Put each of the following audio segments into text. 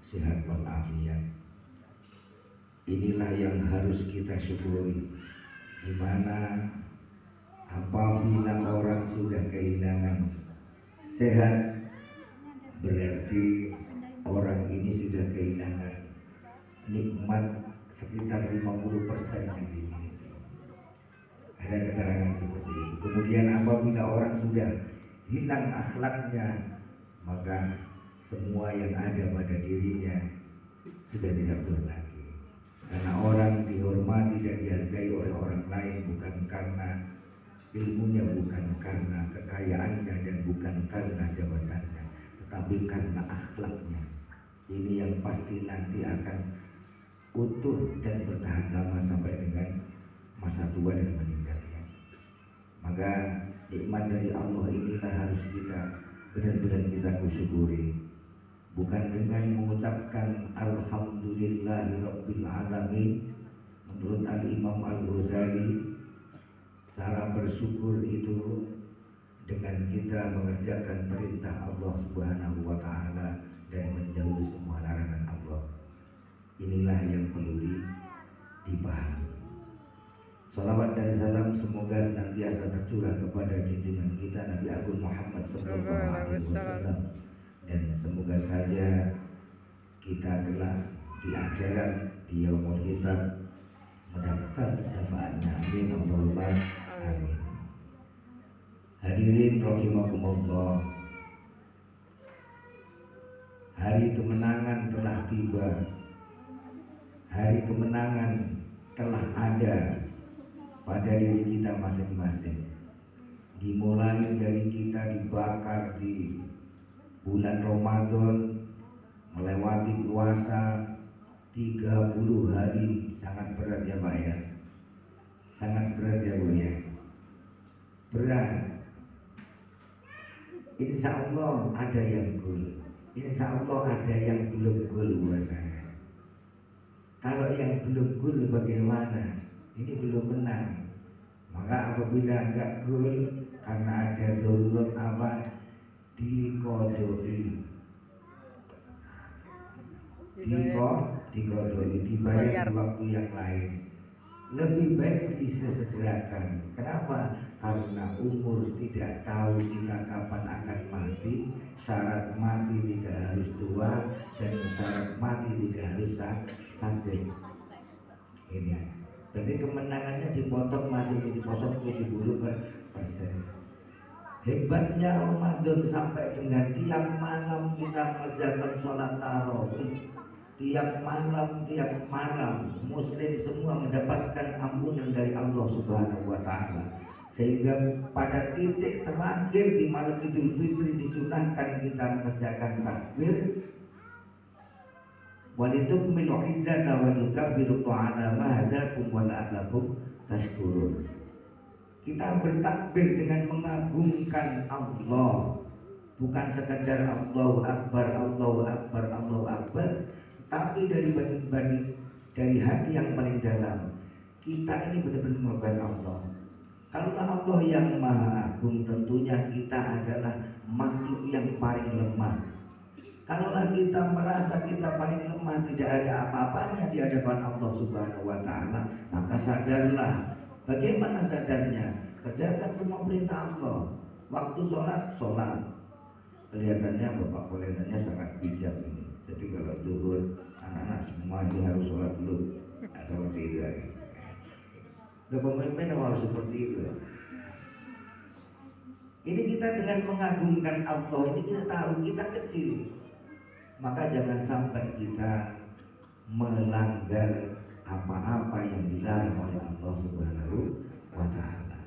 sehat walafiat. Inilah yang harus kita syukuri, di mana apabila orang sudah kehilangan sehat, berarti orang ini sudah kehilangan nikmat sekitar 50% yang dimiliki. Ada keterangan seperti itu. Kemudian apabila orang sudah hilang akhlaknya, maka semua yang ada pada dirinya sudah tidak betul lagi. Karena orang dihormati dan dihargai oleh orang lain bukan karena ilmunya, bukan karena kekayaannya, dan bukan karena jabatannya, tetapi karena akhlaknya. Ini yang pasti nanti akan utuh dan bertahan lama sampai dengan masa tua dan meninggalnya. Maka nikmat dari Allah inilah harus kita benar-benar kita syukuri, bukan dengan mengucapkan alhamdulillahirabbil alamin. Menurut Al-Imam Al-Ghazali, cara bersyukur itu dengan kita mengerjakan perintah Allah Subhanahu wa taala dan menjauhi semua larangan Allah. Inilah yang perlu dipahami. Salawat dan salam semoga senantiasa tercurah kepada junjungan kita Nabi Agung Muhammad sallallahu alaihi wasallam, dan semoga saja kita kelak di akhirat di yaumul hisab mendapatkan syafaatnya. Amin Allahumma amin. Hadirin rahimakumullah, hari kemenangan telah tiba. Hari kemenangan telah ada pada diri kita masing-masing. Dimulai dari kita dibakar di bulan Ramadan, melewati puasa 30 hari, sangat berat ya Pak ya. Sangat berat ya Bu ya. Berat. Insya Allah ada yang gol, insya Allah ada yang belum gol puasanya. Kalau yang belum gol bagaimana? Ini belum menang. Maka apabila enggak gol karena ada darurat apa, dikodoi, dibayar di waktu yang lain. Lebih baik disesegerakan. Kenapa? Karena umur tidak tahu kita kapan akan mati. Syarat mati tidak harus tua, dan syarat mati tidak harus sakit. Ini berarti kemenangannya dipotong, masih dipotong 70%. Hebatnya Ramadan sampai dengan tiap malam kita mengerjakan sholat tarawih. Tiap malam Muslim semua mendapatkan ampunan dari Allah Subhanahu wa taala. Sehingga pada titik terakhir di malam Idul Fitri disunahkan kita mengerjakan takbir, walitukmilu iddata wa tukabbiru ala ma hadakum wa la'allakum tashkurun. Kita bertakbir dengan mengagungkan Allah, bukan sekedar Allahu Akbar, Allahu Akbar, Allahu Akbar, tapi dari hati yang paling dalam. Kita ini benar-benar mengagungkan Allah. Kalau Allah yang maha agung, tentunya kita adalah makhluk yang paling lemah. Kalaulah kita merasa kita paling lemah, tidak ada apa-apanya di hadapan Allah Subhanahu wa taala, maka sadarlah. Bagaimana sadarnya? Kerjakan semua perintah Allah. Waktu sholat, kelihatannya Bapak Kolenanya sangat bijak ini. Jadi kalau zuhur anak-anak semua ini harus sholat dulu, seperti itu. Pemimpin harus seperti itu. Ini kita dengan mengagungkan Allah, ini kita tahu kita kecil, maka jangan sampai kita melanggar apa-apa yang dilarang oleh Allah Subhanahu wa taala.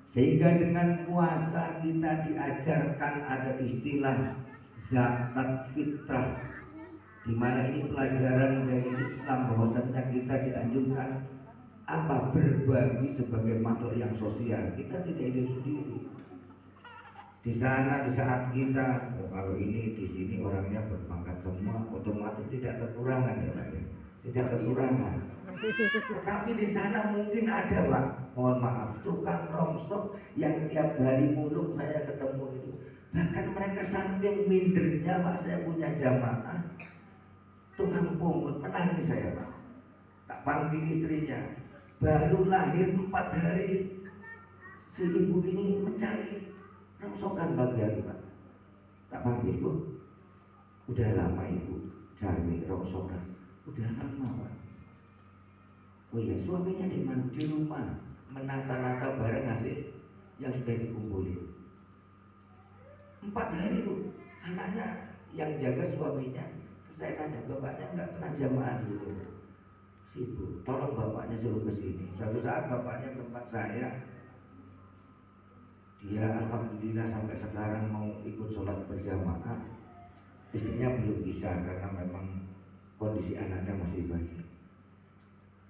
Sehingga dengan puasa kita diajarkan ada istilah zakat fitrah, di mana ini pelajaran dari Islam bahwasanya kita dianjurkan apa, berbagi sebagai makhluk yang sosial. Kita tidak hidup sendiri. Di sana di saat kita kalau ini di sini orangnya berpangkat semua, otomatis tidak kekurangan ya Pak. Tidak kekurangan. Tetapi di sana mungkin ada Pak, mohon maaf, tukang rongsok yang tiap hari muluk saya ketemu itu. Bahkan mereka saking mindernya Pak, saya punya jamaah tukang pungut, menangis saya Pak. Tak panggil istrinya, baru lahir 4 hari si ibu ini mencari rongsokan pagi hari Pak. Tak panggil, Bu, udah lama ibu cari rongsokan, udah lama Pak. Oh iya, suaminya di mana? Di rumah, menata-nata barang hasil yang sudah dikumpulin. 4 hari Bu, anaknya yang jaga suaminya. Terus saya tanya, bapaknya nggak pernah jamaah di situ? Sibuk, tolong bapaknya suruh ke sini. Suatu saat bapaknya tempat saya, dia alhamdulillah sampai sekarang mau ikut sholat berjamaah. Istrinya belum bisa karena memang kondisi anaknya masih bayi.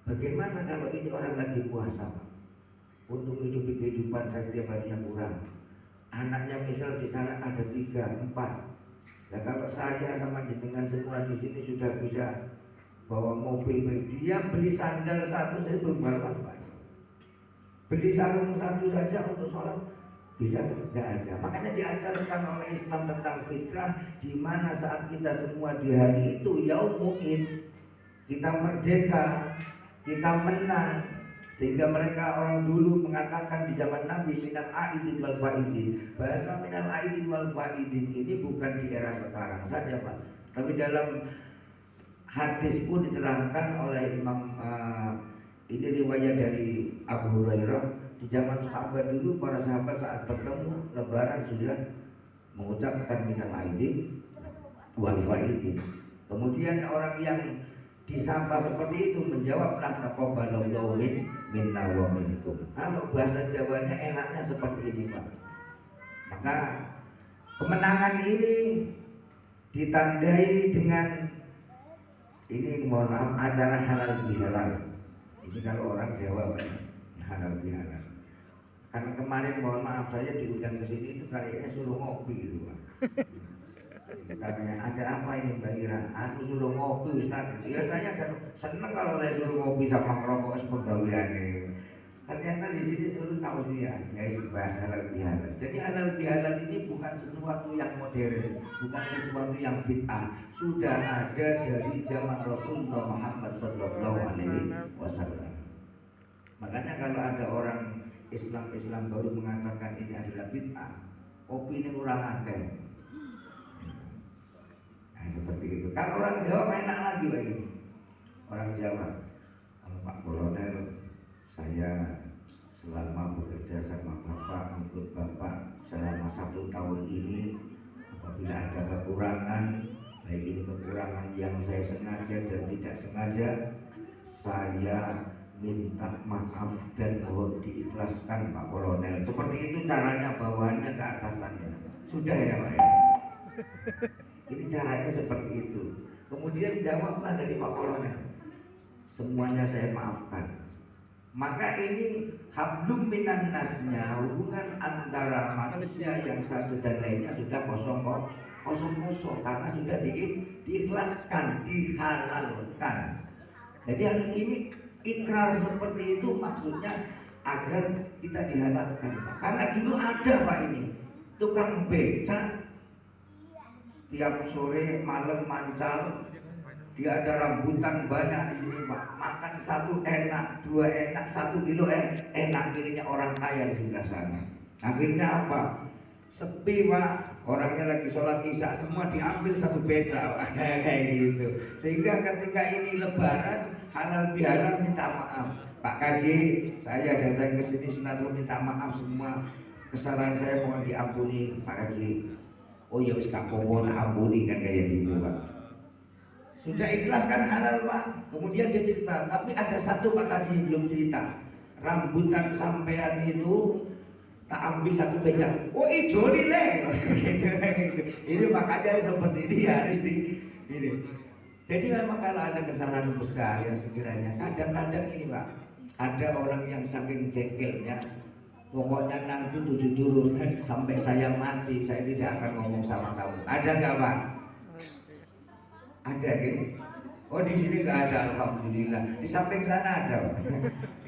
Bagaimana kalau ini orang lagi puasa Pak? Untuk hidupi kehidupan saya tiap harinya kurang. Anaknya misal di sana ada 3, 4. Ya kalau saya sama jenengan semua di sini sudah bisa bawa mobil, dia beli sandal 1 saya belum bawa Pak. Beli sarung 1 saja untuk sholat bisa nggak ada. Makanya diajarkan oleh Islam tentang fitrah, di mana saat kita semua di hari itu yaumul-id, kita merdeka, kita menang. Sehingga mereka orang dulu mengatakan di zaman Nabi minal aidin wal faidin. Bahasa minal aidin wal faidin ini bukan di era sekarang saja Pak, tapi dalam hadis pun diterangkan oleh Imam ini riwayat dari Abu Hurairah. Di zaman sahabat dulu, para sahabat saat bertemu lebaran sudah mengucapkan minal aidin wal faidin. Kemudian orang yang disapa seperti itu menjawablah taqabbalallahu minna wa minkum. Kalau bahasa Jawanya enaknya seperti ini Pak. Maka kemenangan ini ditandai dengan ini, mohon maaf, acara halal bihalal. Ini kalau orang Jawa Pak, halal bihalal. Karena kemarin mohon maaf saya diundang ke sini itu kayaknya suruh ngopi gitu Pak. Katanya ada apa ini Mbak Ira? Aku suruh ngopi Ustaz. Biasanya kan seneng kalau saya suruh ngopi sama ngerokok sepegawaiannya. Ternyata di sini suruh tausiah, guys, bahasa halal bihalal. Jadi halal bihalal ini bukan sesuatu yang modern, bukan sesuatu yang bid'ah. Sudah ada dari zaman Rasulullah Muhammad Sallallahu Alaihi Wasallam. Makanya kalau ada orang Islam baru mengatakan ini adalah bid'ah, opini kurang akal. Nah, seperti itu. Kan orang Jawa enak lagi begini. Orang Jawa, Pak Kolonel, saya selama bekerja sama Bapak, ikut Bapak selama 1 tahun ini, apabila ada kekurangan, baik ini kekurangan yang saya sengaja dan tidak sengaja, saya minta maaf dan mohon diikhlaskan Pak Kolonel. Seperti itu caranya, bawaannya ke atasannya. Sudah ya Pak ya? Ini caranya seperti itu. Kemudian jawablah dari Pak Kolonel, semuanya saya maafkan. Maka ini hablum minan nasnya, hubungan antara manusia yang satu dan lainnya sudah kosong karena sudah diikhlaskan, dihalalkan. Jadi harus ini ikrar seperti itu, maksudnya agar kita dihalalkan. Karena dulu ada Pak ini tukang beca, tiap sore malam mancal. Dia ada rambutan banyak di sini Pak. Makan 1 enak, 2 enak, 1 kilo enak. Dirinya orang kaya di sebelah sana. Akhirnya apa? Sepi Pak. Orangnya lagi sholat isya, semua diambil 1 beca kayak gitu. Sehingga ketika ini lebaran, halal bihalal minta maaf. Pak Kaji, saya datang ke sini senatuh minta maaf semua kesalahan saya, mohon diampuni Pak Kaji. Oh ya wis gak apa-apa, ampuni kan kayak gitu Pak. Sudah ikhlas kan halal Pak. Kemudian dia cerita, tapi ada satu Pak Kaji belum cerita. Rambutan sampean itu tak ambil 1 beca. Oh ijo nih le. Ini makanya seperti ini harus ini. Jadi memang kalau ada kesalahan besar yang sekiranya kadang-kadang ini Pak, ada orang yang saking jengkelnya, pokoknya nanti 7 turun sampai saya mati saya tidak akan ngomong sama kamu. Ada nggak Pak? Ada kan? Oh di sini nggak ada, alhamdulillah. Di samping sana ada.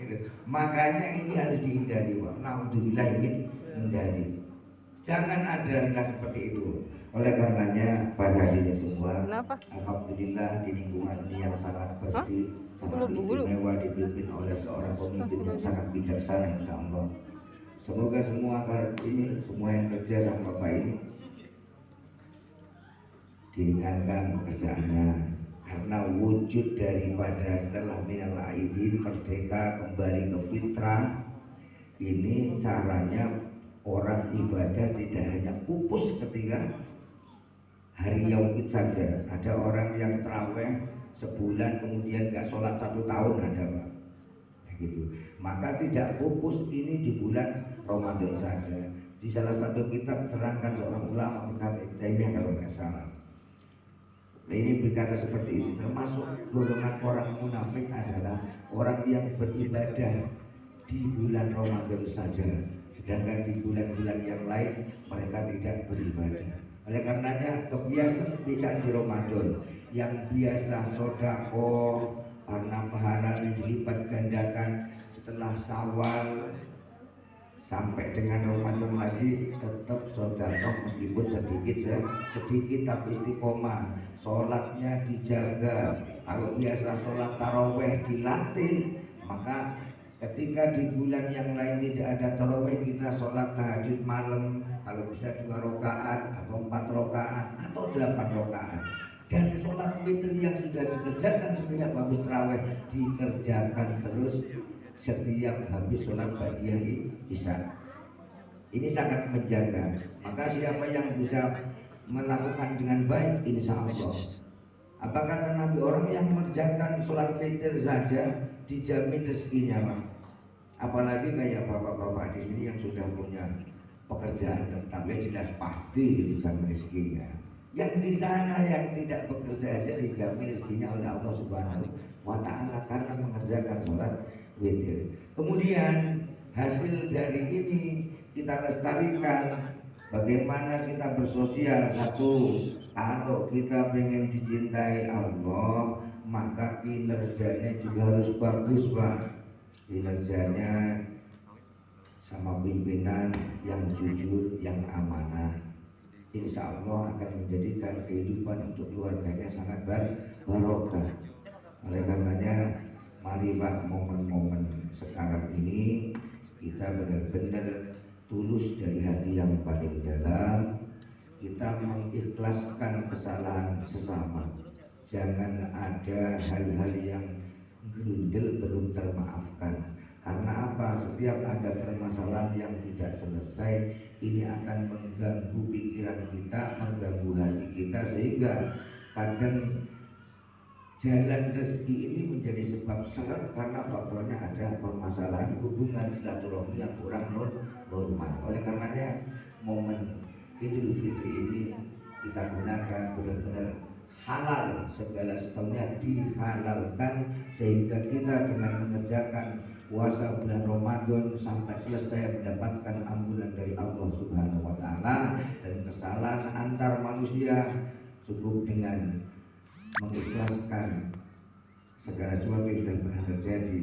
Gitu. Makanya ini harus dihindari Pak. Alhamdulillah ini hindari. Jangan ada istilah seperti itu. Oleh karenanya para hadirin semua, Kenapa? alhamdulillah di lingkungan ini yang sangat Hah? bersih, sangat Bulu-bulu. istimewa dipimpin oleh seorang pemimpin yang Astagfirullahaladzim. sangat bijaksana insya Allah. Semoga semua ini, semua yang kerja sama Bapak ini diringankan pekerjaannya, karena wujud daripada setelah minal aidin merdeka kembali ke fitrah ini caranya orang ibadah tidak hanya pupus ketika hari yaumid saja. Ada orang yang terawih sebulan kemudian nggak sholat 1 tahun, ada Pak, gitu. Maka tidak pupus ini di bulan Ramadan saja. Di salah satu kitab terangkan seorang ulama berkata, Taimiyah kalau nggak salah, nah ini berkata seperti ini, termasuk golongan orang munafik adalah orang yang beribadah di bulan Ramadan saja, sedangkan di bulan-bulan yang lain mereka tidak beribadah. Oleh karenanya kebiasaan di Ramadan yang biasa sodako karena pahalanya dilipat gandakan setelah Syawal sampai dengan Ramadan lagi tetap sodako meskipun sedikit tapi istiqomah, sholatnya dijaga. Kalau biasa sholat taraweh dilatih, maka ketika di bulan yang lain tidak ada taraweh kita sholat tahajud malam, kalau bisa 2 rakaat atau 4 rakaat atau 8 rakaat. Dan sholat witir yang sudah dikerjakan setiap habis taraweh dikerjakan terus setiap habis sholat ba'diyah isya. Ini sangat menjaga. Maka siapa yang bisa melakukan dengan baik, insya Allah. Apa kata Nabi, orang yang mengerjakan sholat witir saja dijamin rezekinya, Pak. Apalagi kayak bapak-bapak di sini yang sudah punya pekerjaan tetap, ya jelas pasti dijamin rezekinya. Yang di sana yang tidak bekerja aja dijamin rezekinya oleh Allah Subhanahu wa Ta'ala karena mengerjakan sholat witir. Kemudian hasil dari ini kita lestarikan. Bagaimana kita bersosial? Satu, kalau kita pengen dicintai Allah, maka kinerjanya juga harus bagus, Pak. Kinerjanya sama pimpinan yang jujur, yang amanah, insya Allah akan menjadikan kehidupan untuk keluarganya sangat barokah. Oleh karenanya mari Pak, momen-momen sekarang ini kita benar-benar tulus dari hati yang paling dalam, kita mengikhlaskan kesalahan sesama. Jangan ada hal-hal yang gerundel belum termaafkan. Karena apa? Setiap ada permasalahan yang tidak selesai, ini akan mengganggu pikiran kita, mengganggu hati kita, sehingga kadang jalan rezeki ini menjadi sebab seret karena faktornya ada permasalahan hubungan silaturahmi yang kurang normal. Oleh karenanya momen Idul Fitri ini kita gunakan benar-benar halal, segala setahunnya dihalalkan, sehingga kita dengan mengerjakan puasa bulan Ramadan sampai selesai mendapatkan ampunan dari Allah Subhanahu wa Ta'ala. Dan kesalahan antar manusia cukup dengan mengikhlaskan segala sesuatu yang sudah pernah terjadi